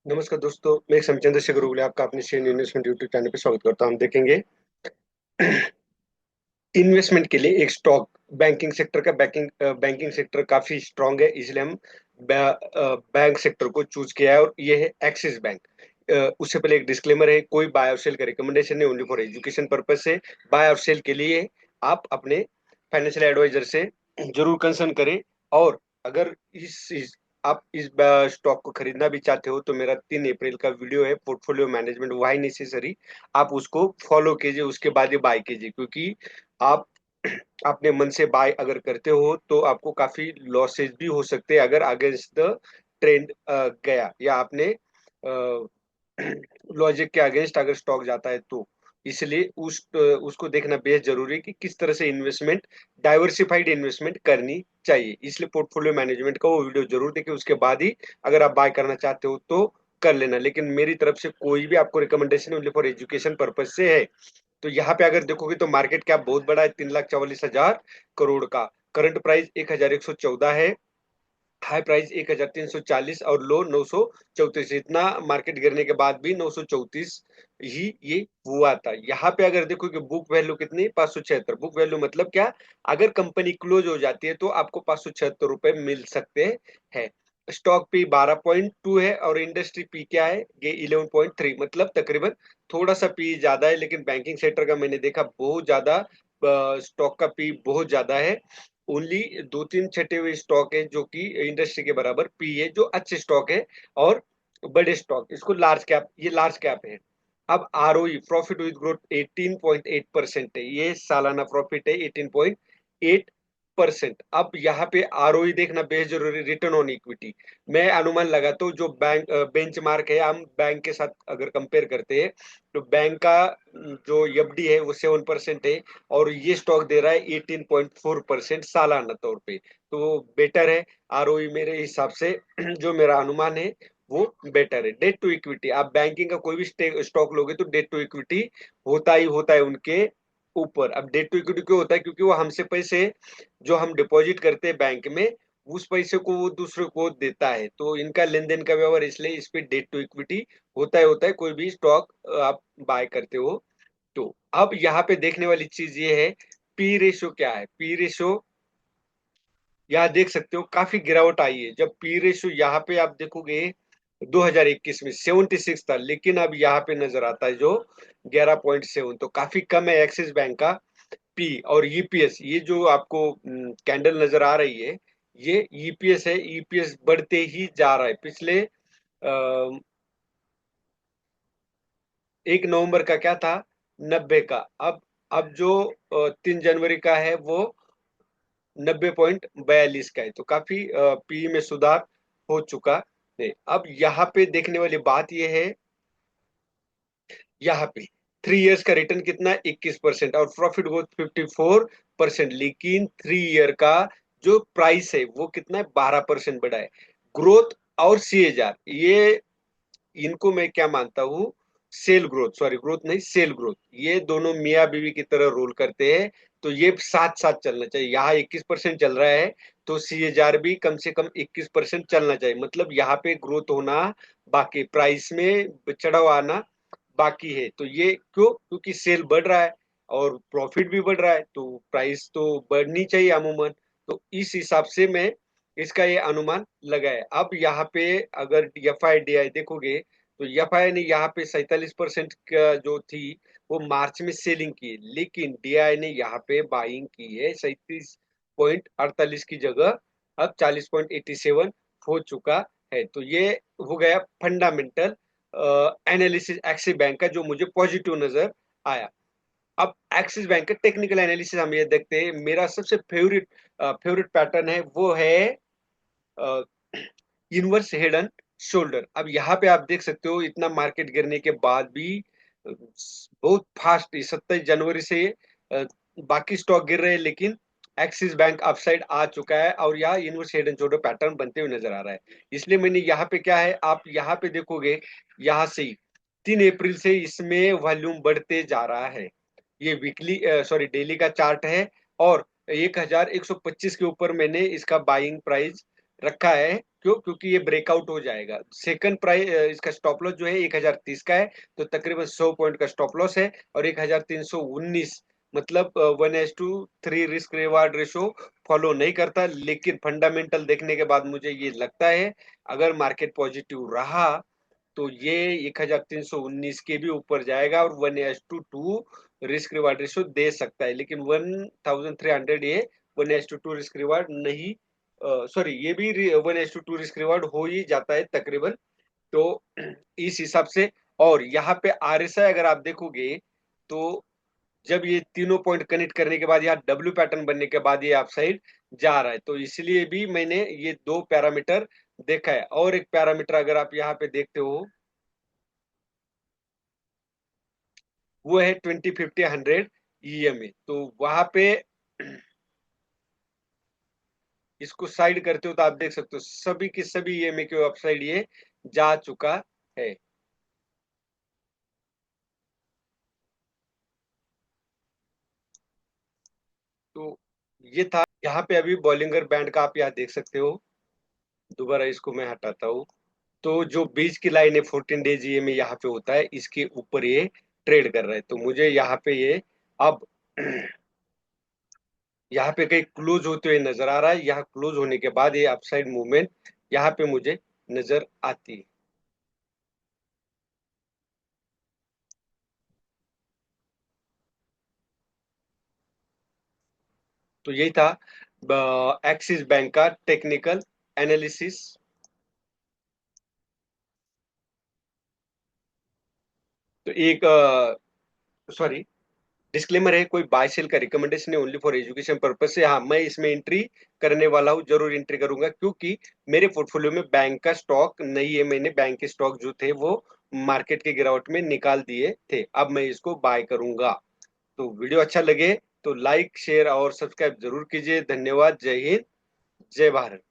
नमस्कार दोस्तों, मैं चंद्रशेखर उगले आपका अपने शेयर इन्वेस्टमेंट यूट्यूब चैनल पे स्वागत करता हूं। हम देखेंगे इन्वेस्टमेंट के लिए एक स्टॉक। बैंकिंग सेक्टर काफी स्ट्रांग है, इसलिए हम बैंक सेक्टर को चूज किया है और ये है एक्सिस बैंक। उससे पहले एक डिस्क्लेमर है, कोई बाय और सेल का रिकमेंडेशन नहीं, ओनली फॉर एजुकेशन पर्पज से। बाय और सेल के लिए आप अपने फाइनेंशियल एडवाइजर से जरूर कंसर्न करें। और अगर आप इस स्टॉक को खरीदना भी चाहते हो तो मेरा 3 अप्रैल का वीडियो है, पोर्टफोलियो मैनेजमेंट व्हाई नेसेसरी। आप उसको फॉलो कीजिए, उसके बाद ही बाय कीजिए, क्योंकि आप अपने मन से बाय अगर करते हो तो आपको काफी लॉसेस भी हो सकते हैं अगर अगेंस्ट द ट्रेंड गया, या आपने लॉजिक के अगेंस्ट अगर स्टॉक जाता है तो। इसलिए उसको देखना बेहद जरूरी है कि किस तरह से इन्वेस्टमेंट, डाइवर्सिफाइड इन्वेस्टमेंट करनी चाहिए। इसलिए पोर्टफोलियो मैनेजमेंट का वो वीडियो जरूर देखिए, उसके बाद ही अगर आप बाय करना चाहते हो तो कर लेना। लेकिन मेरी तरफ से कोई भी आपको recommendation only for education purpose से है। तो यहाँ पे अगर देखोगे तो मार्केट कैप बहुत बड़ा है, 3,44,000 करोड़ का। करंट प्राइस 1,114 है, हाई प्राइस 1,340 और लो 934। इतना मार्केट गिरने के बाद भी 934 ही ये हुआ था। यहाँ पे अगर देखो कि बुक वैल्यू कितनी, 576। बुक वैल्यू मतलब क्या, अगर कंपनी क्लोज हो जाती है तो आपको 576 रुपए मिल सकते हैं। स्टॉक पी 12.2 है और इंडस्ट्री पी क्या है, ये 11.3, मतलब तकरीबन थोड़ा सा पी ज्यादा है। लेकिन बैंकिंग सेक्टर का मैंने देखा बहुत ज्यादा, स्टॉक का पी बहुत ज्यादा है। ओनली दो तीन छटे हुए स्टॉक है जो कि इंडस्ट्री के बराबर पी है, जो अच्छे स्टॉक है। और बड़े स्टॉक, इसको लार्ज कैप, ये लार्ज कैप है। अब आरओई, प्रॉफिट विद ग्रोथ 18.8% है, ये सालाना प्रॉफिट है 18.8%। अब यहाँ पे आरओई देखना बेहद जरूरी, रिटर्न ऑन इक्विटी। मैं अनुमान लगाता हूँ जो बेंचमार्क है, हम बैंक के साथ अगर कंपेयर करते हैं तो बैंक का जो एफडी है वो 7% है, और ये स्टॉक दे रहा है 18.4% सालाना तौर पे। तो बेटर है आरओई मेरे हिसाब से। जो मेरा अनुमान है वो बेटर है। डेट टू इक्विटी, आप बैंकिंग का कोई भी स्टॉक लोगे तो डेट टू इक्विटी होता ही होता है उनके ऊपर। अब डेट टू इक्विटी क्यों होता है, क्योंकि वो हमसे पैसे जो हम डिपॉजिट करते हैं बैंक में, उस पैसे को वो दूसरे को देता है, तो इनका लेन देन का व्यवहार, इसलिए इस पे डेट टू इक्विटी होता है कोई भी स्टॉक आप बाय करते हो तो। अब यहाँ पे देखने वाली चीज ये है, पी रेशो क्या है। पी रेशो यहाँ देख सकते हो काफी गिरावट आई है। जब पी रेशो यहाँ पे आप देखोगे 2021 में 76 था, लेकिन अब यहाँ पे नजर आता है जो 11.7, तो काफी कम है एक्सिस बैंक का पी। और ईपीएस, ये जो आपको कैंडल नजर आ रही है, ये ईपीएस है। ईपीएस बढ़ते ही जा रहा है। पिछले 1 नवंबर का क्या था, 90 का। अब जो 3 जनवरी का है वो 90.42 का है, तो काफी पी में सुधार हो चुका है। अब यहाँ पे देखने वाली बात यह है, यहाँ पे 3 इयर्स का रिटर्न कितना है, 21%, और प्रॉफिट ग्रोथ 54%। लेकिन 3 ईयर का जो प्राइस है वो कितना है, 12% बढ़ा है। ग्रोथ और सीएजआर, ये इनको मैं क्या मानता हूँ, सेल ग्रोथ, सॉरी ग्रोथ नहीं, सेल ग्रोथ, ये दोनों मियाँ बीवी की तरह रोल करते हैं। तो ये साथ साथ चलना चाहिए। यहाँ 21% चल रहा है तो सीएजआर भी कम से कम 21% चलना चाहिए। मतलब यहाँ पे ग्रोथ होना बाकी, प्राइस में चढ़ाव आना बाकी है। तो ये क्यों, क्योंकि सेल बढ़ रहा है और प्रॉफिट भी बढ़ रहा है, तो प्राइस तो बढ़नी चाहिए अमूमन। तो इस हिसाब से मैं इसका ये अनुमान लगाया। अब यहाँ पे अगर एफ आई डी आई देखोगे तो एफ आई ने यहाँ पे 47% का जो थी वो मार्च में सेलिंग की, लेकिन डीआई ने यहाँ पे बाइंग की है 37.48 की जगह अब 40.87 हो चुका है। तो ये हो गया फंडामेंटल एनालिसिस एक्सिस बैंक का, जो मुझे पॉजिटिव नजर आया। अब एक्सिस बैंक का टेक्निकल एनालिसिस हम ये देखते हैं। मेरा सबसे फेवरेट पैटर्न है वो है इनवर्स हेड एंड शोल्डर। अब यहाँ पे आप देख सकते हो इतना मार्केट गिरने के बाद भी बहुत फास्ट 27 जनवरी से बाकी स्टॉक गिर रहे हैं, लेकिन एक्सिस बैंक अपसाइड आ चुका है और यहाँ inverse head and shoulder pattern बनते हुए नजर आ रहा है। इसलिए मैंने यहाँ पे क्या है, आप यहाँ पे देखोगे, यहाँ से ही 3 अप्रैल से इसमें वॉल्यूम बढ़ते जा रहा है। ये वीकली, सॉरी डेली का चार्ट है। और 1,125 के ऊपर मैंने इसका बाइंग प्राइस रखा है। क्यों? क्योंकि ये ब्रेकआउट हो जाएगा। सेकंड प्राइस इसका स्टॉप लॉस जो है 1030 का है, तो तकरीबन 100 पॉइंट का स्टॉप लॉस है। और 1319, मतलब 1:3 रिस्क रिवार्ड रेशो फॉलो नहीं करता। लेकिन फंडामेंटल देखने के बाद मुझे ये लगता है, अगर मार्केट पॉजिटिव रहा तो ये 1319 के भी ऊपर जाएगा और 1:2 रिस्क रिवार्ड रेशो दे सकता है। लेकिन 1300 ये 1:2 रिस्क रिवार्ड नहीं, सॉरी, ये भी 1:2 रिस्क रिवार्ड हो ही जाता है तकरीबन। तो इस हिसाब से, और यहाँ पे आरएसआई अगर आप देखोगे, तो जब ये तीनों पॉइंट कनेक्ट करने के बाद यहाँ डब्ल्यू पैटर्न बनने के बाद ये अपसाइड जा रहा है, तो इसलिए भी मैंने ये दो पैरामीटर देखा है। और एक पैरामीटर अगर आप यहाँ पे देखते हो, वो है 20, 50, 100 ईएमए। तो वहां पे इसको साइड करते हो तो आप देख सकते हो सभी के सभी ईएमए के अपसाइड ये जा चुका है। तो ये था। यहाँ पे अभी बॉलिंगर बैंड का आप यहाँ देख सकते हो। दोबारा इसको मैं हटाता हूँ। तो जो बीच की लाइन है 14 डेज ईएमए यहाँ पे होता है, इसके ऊपर ये ट्रेड कर रहा है। तो मुझे यहाँ पे ये अब यहाँ पे कहीं क्लोज होते हुए नजर आ रहा है। यहाँ क्लोज होने के बाद ये अपसाइड मूवमेंट यहाँ पे मुझे नजर आती है। तो यही था एक्सिस बैंक का टेक्निकल एनालिसिस। तो एक, सॉरी, डिस्क्लेमर है, कोई बाय सेल का रिकमेंडेशन है, ओनली फॉर एजुकेशन पर्पज से। हाँ, मैं इसमें एंट्री करने वाला हूँ, जरूर एंट्री करूंगा, क्योंकि मेरे पोर्टफोलियो में बैंक का स्टॉक नहीं है। मैंने बैंक के स्टॉक जो थे वो मार्केट के गिरावट में निकाल दिए थे, अब मैं इसको बाय करूंगा। तो वीडियो अच्छा लगे तो लाइक शेयर और सब्सक्राइब जरूर कीजिए। धन्यवाद। जय हिंद, जय भारत।